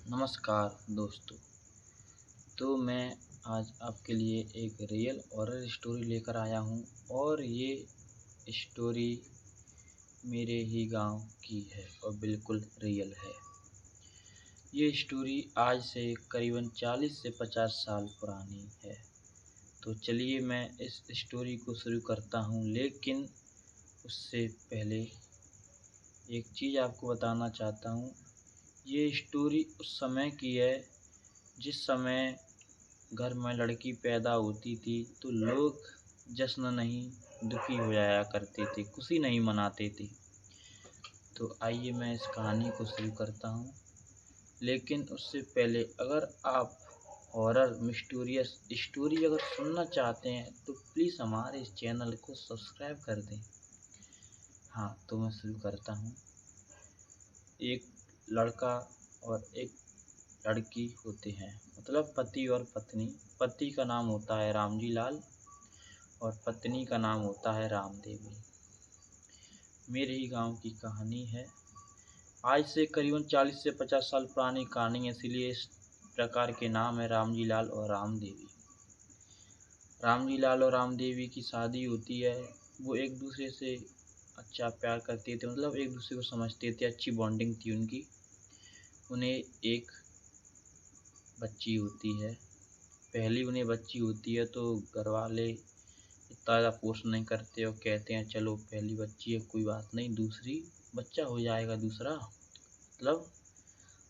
नमस्कार दोस्तों। तो मैं आज आपके लिए एक रियल हॉरर स्टोरी लेकर आया हूँ और ये स्टोरी मेरे ही गांव की है और बिल्कुल रियल है। ये स्टोरी आज से करीबन 40 से 50 साल पुरानी है। तो चलिए मैं इस स्टोरी को शुरू करता हूँ, लेकिन उससे पहले एक चीज़ आपको बताना चाहता हूँ। ये स्टोरी उस समय की है जिस समय घर में लड़की पैदा होती थी तो लोग जश्न नहीं, दुखी हो जाया करते थे, खुशी नहीं मनाते थे। तो आइए मैं इस कहानी को शुरू करता हूँ, लेकिन उससे पहले अगर आप हॉरर मिस्टीरियस स्टोरी अगर सुनना चाहते हैं तो प्लीज़ हमारे इस चैनल को सब्सक्राइब कर दें। हाँ, तो मैं शुरू करता हूँ। एक लड़का और एक लड़की होते हैं, मतलब पति और पत्नी। पति का नाम होता है रामजी लाल और पत्नी का नाम होता है राम देवी। मेरे ही गांव की कहानी है। आज से करीबन 40 से 50 साल पुरानी कहानी है, इसलिए इस प्रकार के नाम है रामजी लाल और राम देवी। रामजी लाल और राम देवी की शादी होती है। वो एक दूसरे से अच्छा प्यार करते थे, मतलब एक दूसरे को समझते थे, अच्छी बॉन्डिंग थी उनकी। उन्हें एक बच्ची होती है। पहली उन्हें बच्ची होती है तो घर वाले इतना ज़्यादा फोर्स नहीं करते और कहते हैं चलो पहली बच्ची है कोई बात नहीं, दूसरी बच्चा हो जाएगा, दूसरा मतलब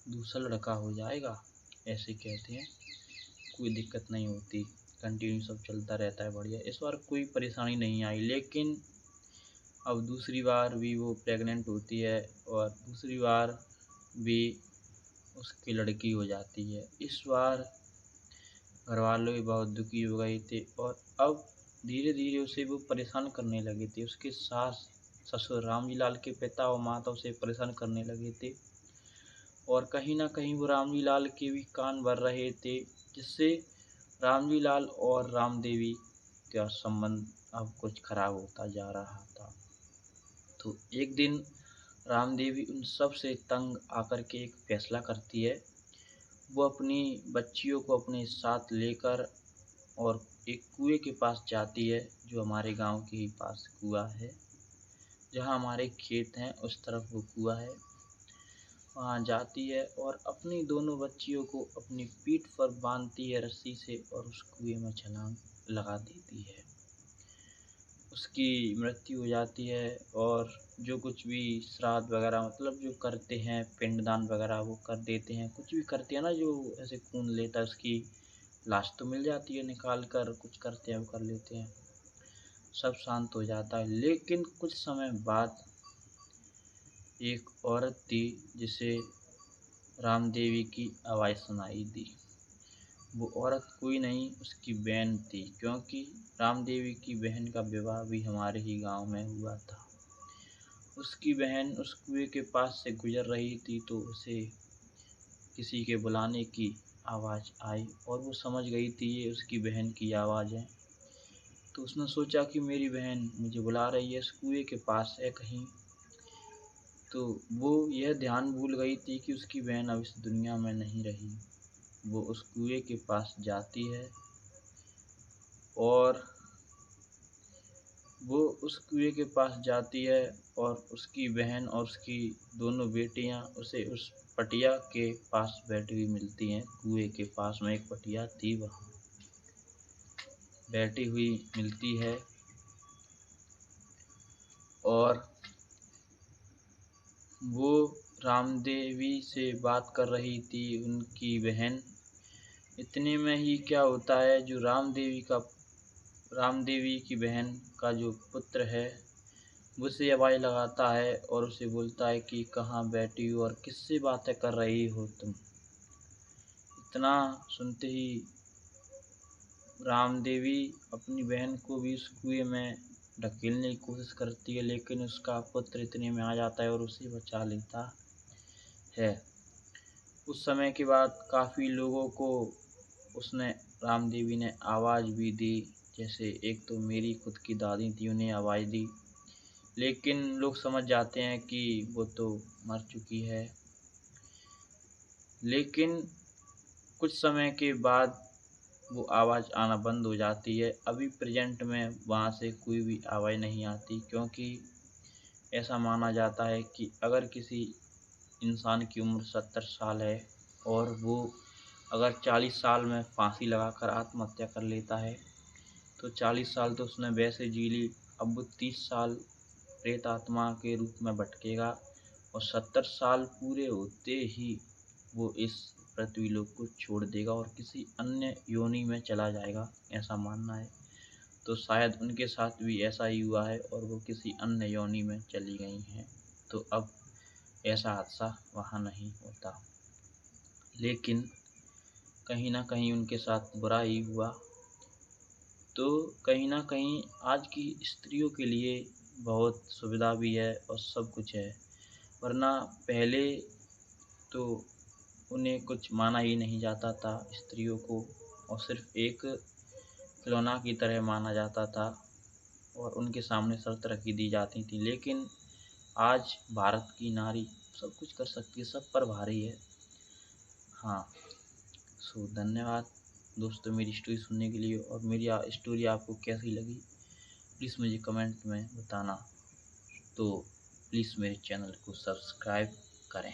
दूसरा लड़का हो जाएगा, ऐसे कहते हैं। कोई दिक्कत नहीं होती, कंटिन्यू सब चलता रहता है बढ़िया। इस बार कोई परेशानी नहीं आई, लेकिन अब दूसरी बार भी वो प्रेग्नेंट होती है और दूसरी बार भी उसकी लड़की हो जाती है। इस बार घर वाले भी बहुत दुखी हो गए थे और अब धीरे धीरे उसे वो परेशान करने लगे थे। उसके सास ससुर रामजी लाल के पिता और माता उसे परेशान करने लगे थे और कहीं ना कहीं वो रामजी लाल के भी कान भर रहे थे, जिससे रामजी लाल और राम देवी का संबंध अब कुछ खराब होता जा रहा था। तो एक दिन राम देवी उन सब से तंग आकर के एक फैसला करती है। वो अपनी बच्चियों को अपने साथ लेकर और एक कुएं के पास जाती है, जो हमारे गांव के ही पास कुआं है। जहां हमारे खेत हैं उस तरफ वो कुआं है। वहां जाती है और अपनी दोनों बच्चियों को अपनी पीठ पर बांधती है रस्सी से और उस कुएं में छलांग लगा देती है। उसकी मृत्यु हो जाती है और जो कुछ भी श्राद्ध वगैरह, मतलब जो करते हैं पिंडदान वगैरह, वो कर देते हैं। कुछ भी करते हैं ना, जो ऐसे खून लेता है उसकी लाश तो मिल जाती है, निकाल कर कुछ करते हैं वो कर लेते हैं। सब शांत हो जाता है, लेकिन कुछ समय बाद एक औरत थी जिसे राम देवी की आवाज़ सुनाई दी। वो औरत कोई नहीं, उसकी बहन थी, क्योंकि राम देवी की बहन का विवाह भी हमारे ही गांव में हुआ था। उसकी बहन उस कुएं के पास से गुजर रही थी तो उसे किसी के बुलाने की आवाज़ आई और वो समझ गई थी ये उसकी बहन की आवाज़ है। तो उसने सोचा कि मेरी बहन मुझे बुला रही है, इस कुएं के पास है कहीं। तो वो यह ध्यान भूल गई थी कि उसकी बहन अब इस दुनिया में नहीं रही। वो उस कुएं के पास जाती है और वो उस कुएं के पास जाती है और उसकी बहन और उसकी दोनों बेटियां उसे उस पटिया के पास बैठी हुई मिलती हैं। कुएं के पास में एक पटिया थी, वहाँ बैठी हुई मिलती है और वो रामदेवी से बात कर रही थी, उनकी बहन। इतने में ही क्या होता है, जो राम देवी की बहन का जो पुत्र है वो उसे आवाज़ लगाता है और उसे बोलता है कि कहाँ बैठी हो और किससे बातें कर रही हो तुम। इतना सुनते ही राम देवी अपनी बहन को भी उस कुएं में ढकेलने की कोशिश करती है, लेकिन उसका पुत्र इतने में आ जाता है और उसे बचा लेता है। उस समय के बाद काफ़ी लोगों को उसने राम देवी ने आवाज़ भी दी। जैसे एक तो मेरी खुद की दादी थी, उन्हें आवाज़ दी, लेकिन लोग समझ जाते हैं कि वो तो मर चुकी है। लेकिन कुछ समय के बाद वो आवाज़ आना बंद हो जाती है। अभी प्रेज़ेंट में वहाँ से कोई भी आवाज़ नहीं आती, क्योंकि ऐसा माना जाता है कि अगर किसी इंसान की उम्र 70 साल है और वो अगर 40 साल में फांसी लगाकर आत्महत्या कर लेता है, तो 40 साल तो उसने वैसे जी ली, अब वो 30 साल प्रेत आत्मा के रूप में भटकेगा और 70 साल पूरे होते ही वो इस पृथ्वी लोक को छोड़ देगा और किसी अन्य योनि में चला जाएगा, ऐसा मानना है। तो शायद उनके साथ भी ऐसा ही हुआ है और वो किसी अन्य योनि में चली गई हैं। तो अब ऐसा हादसा वहाँ नहीं होता, लेकिन कहीं न कहीं उनके साथ बुरा ही हुआ। तो कहीं न कहीं आज की स्त्रियों के लिए बहुत सुविधा भी है और सब कुछ है, वरना पहले तो उन्हें कुछ माना ही नहीं जाता था स्त्रियों को, और सिर्फ़ एक खिलौना की तरह माना जाता था और उनके सामने शर्त रखी दी जाती थी। लेकिन आज भारत की नारी सब कुछ कर सकती है, सब पर भारी है। हाँ, सो धन्यवाद दोस्तों मेरी स्टोरी सुनने के लिए, और मेरी स्टोरी आपको कैसी लगी प्लीज़ मुझे कमेंट में बताना। तो प्लीज़ मेरे चैनल को सब्सक्राइब करें।